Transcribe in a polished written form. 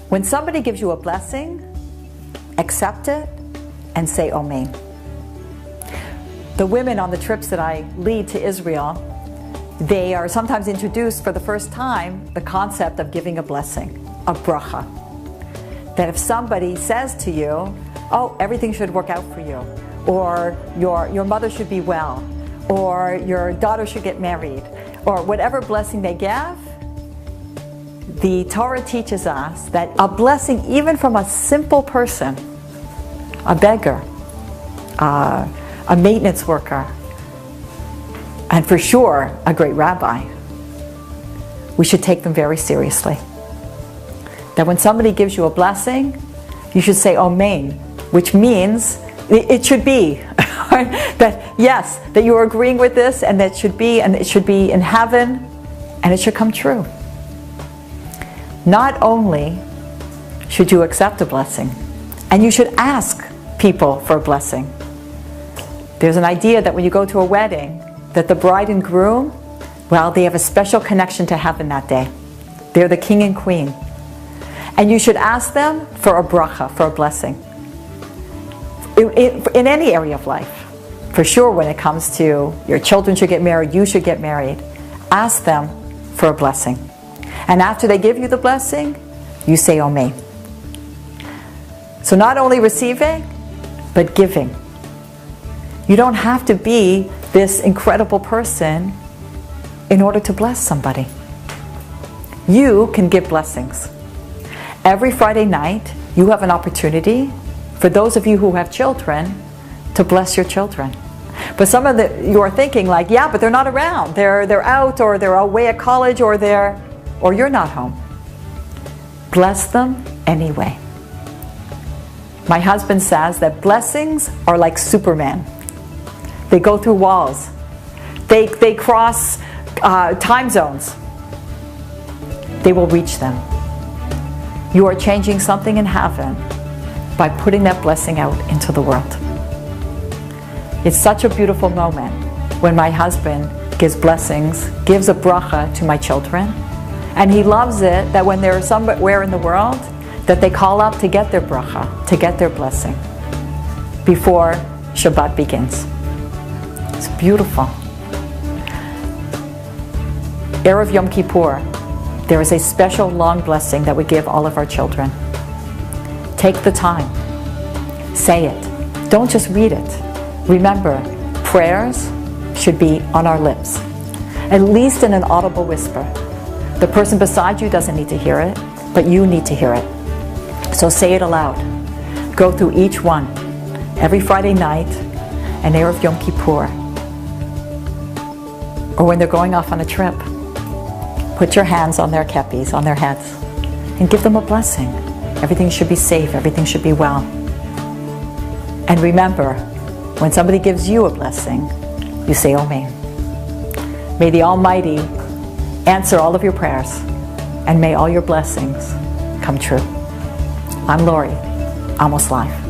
When somebody gives you a blessing, accept it and say Amen. The women on the trips that I lead to Israel, they are sometimes introduced for the first time the concept of giving a blessing, a bracha. That if somebody says to you, oh, everything should work out for you, or your mother should be well, or your daughter should get married, or whatever blessing they give, the Torah teaches us that a blessing, even from a simple person, a beggar, a maintenance worker, and for sure a great rabbi, we should take them very seriously. That when somebody gives you a blessing, you should say Amen, which means it should be. That yes, that you are agreeing with this, and that should be, and it should be in heaven, and it should come true. Not only should you accept a blessing, and you should ask people for a blessing. There's an idea that when you go to a wedding, that the bride and groom, well, they have a special connection to heaven that day. They're the king and queen. And you should ask them for a bracha, for a blessing. In any area of life. For sure, when it comes to your children should get married, you should get married. Ask them for a blessing. And after they give you the blessing, you say Amen. So not only receiving, but giving. You don't have to be this incredible person in order to bless somebody. You can give blessings. Every Friday night, you have an opportunity, for those of you who have children, to bless your children. But some of you are thinking like, yeah, but they're not around. They're out, or they're away at college, or you're not home. Bless them anyway. My husband says that blessings are like Superman. They go through walls. They cross time zones. They will reach them. You are changing something in heaven by putting that blessing out into the world. It's such a beautiful moment when my husband gives blessings, gives a bracha to my children, and he loves it that when they're somewhere in the world, that they call up to get their bracha, to get their blessing before Shabbat begins. It's beautiful. Erev Yom Kippur, there is a special long blessing that we give all of our children. Take the time. Say it. Don't just read it. Remember, prayers should be on our lips, at least in an audible whisper. The person beside you doesn't need to hear it, but you need to hear it. So say it aloud. Go through each one. Every Friday night, and Erev Yom Kippur. Or when they're going off on a trip. Put your hands on their kepis, on their heads, and give them a blessing. Everything should be safe, everything should be well. And remember, when somebody gives you a blessing, you say Amen. May the Almighty answer all of your prayers, and may all your blessings come true. I'm Lori, Almost Live.